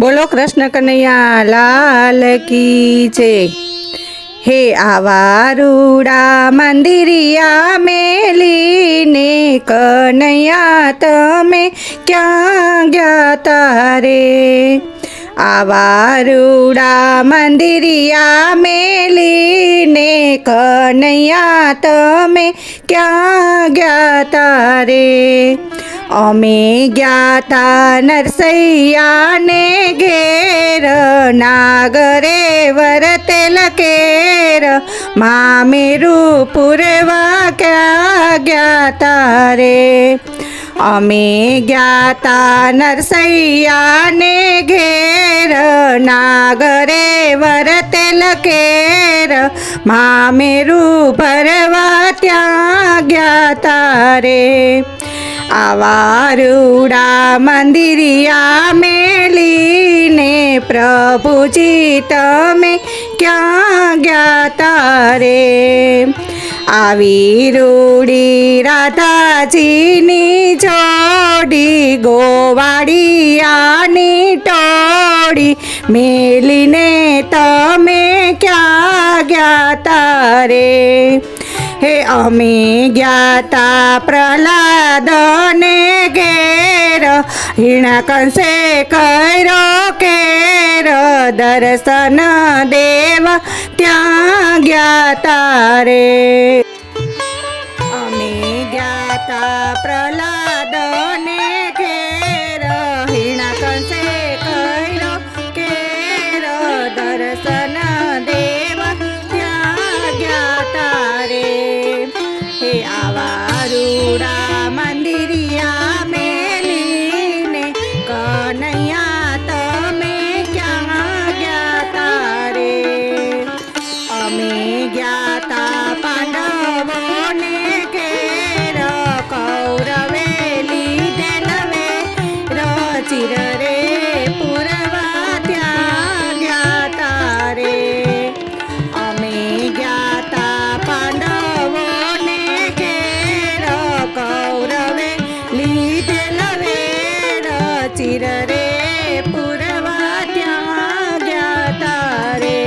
બોલો કૃષ્ણ કનૈયા લાલ કી છે. હે આવા રૂડા મંદિરિયા મેલીને કનૈયા તમે ક્યાં ગયા તારે. આવા રૂડા મંદિરિયા મેલીને કનૈયા તમે ક્યાં ગયા તારે. અમે ગયા તા નરસૈયાને ઘેર નાગરે વરતેલ કેર મામેરું પૂરવા ક્યાં ગયા તારે. અમે ગયા તા નરસૈયાને ઘેર નાગરે વરતેલ કેર મામેરું ભરવા ત્યાં ગયા તારે. આવા રૂડા મંદિરિયા મેલીને પ્રભુજી તમે ક્યાં ગયા તારે. આવી રૂડી રાધાજીની જોડી ગોવાળિયાની ટોળી મેલીને તમે ક્યાં ગયા તારે. હે અમે ગયા તા પ્રહલાદને ઘેર હિણા કંસે કર્યો કેર દર્શન દેવ ત્યાં ગયા તારે. અમે ગયા તા પ્રહલાદને ઘેર હિણા કંસે કર્યો કેર દર્શન દેવ ત્યાં ગયા તારે. હે આવા રૂડા મંદિરિયા મેલીને કનૈયા તમે ક્યાં ગયા તારે. અમે ગયા તા પાંડવોને ઘેર કૌરવે લીધેલ વેર ચિર રે પૂરવા ત્યાં ગયા તારે. અમે ગયા તા પાંડવોને ઘેર કૌરવે લીધેલ વેર ચિર રે પૂરવા ત્યાં ગયા તારે.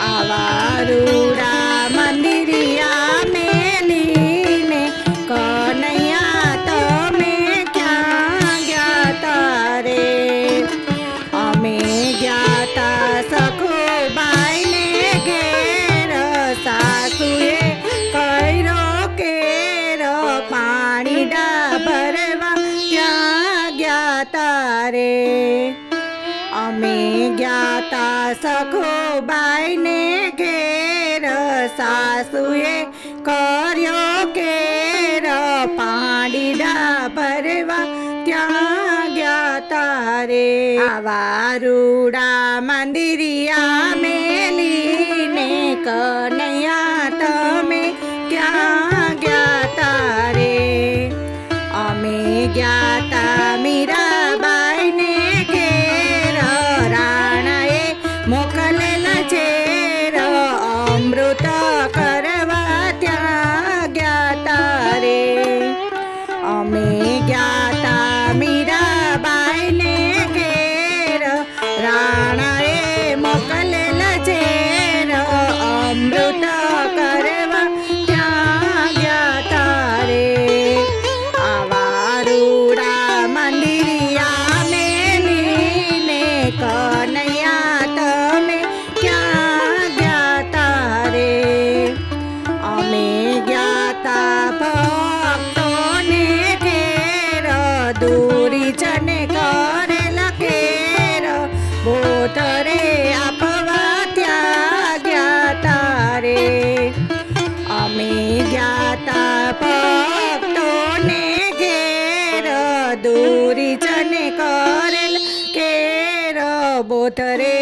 આવા રૂડા મંદિરિયા મેલીને કનૈયા તમે ક્યાં ગયા તારે. અમે ગયા તા સખુબાઈને ઘેર સાસુએ કર્યો કેર પાણી ભરવા ત્યાં ગયા તારે. અમે ગયા તા સખુબાઈને ઘેર સાસુએ કર્યો કેર પાણી ભરવા ત્યાં ગયા તારે. આવા રૂડા મંદિરિયા મેલીને કનૈયા તમે ક્યાં ગયા તારે. અમે ગયા તા મીરાબાઈને ઘેર રાણાએ મોકલેલા ઝેર અમૃત કરવા ત્યાં ગયા તારે. અમે ગયા તા મીરાબાઈને ઘેર રાણાએ મોકલેલા ઝેર અમૃત કરવા ત્યાં ગયા તારે. આવા રૂડા મંદિરિયા મેલીને કનૈયા તમે ક્યાં ગયા તારે. અમે ગયા તા ભક્તોને ઘેર દૂરી જને કરેલ કેર બોતરે આપવા ત્યાં ગયા તારે. અમે ગયા તા ભક્તોને ઘેર દૂરી જને કરેલ કેર બોતરે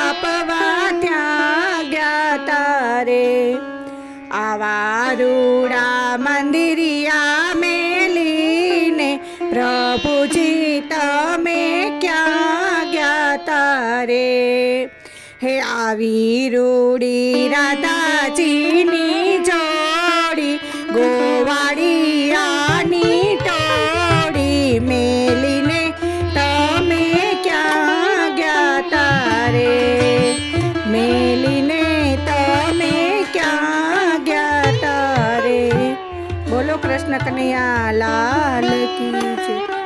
આપવા ત્યાં ગયા તારે. આવા રૂડા મંદિરિયા મેલીને પ્રભુજી તમે ક્યાં ગયા તારે. હે આવી રૂડી રાધાજીની જોડી ગોવાળિયાની ટોળી મેલીને તમે ક્યાં બોલો કૃષ્ણ કનૈયા લાલ કી છે.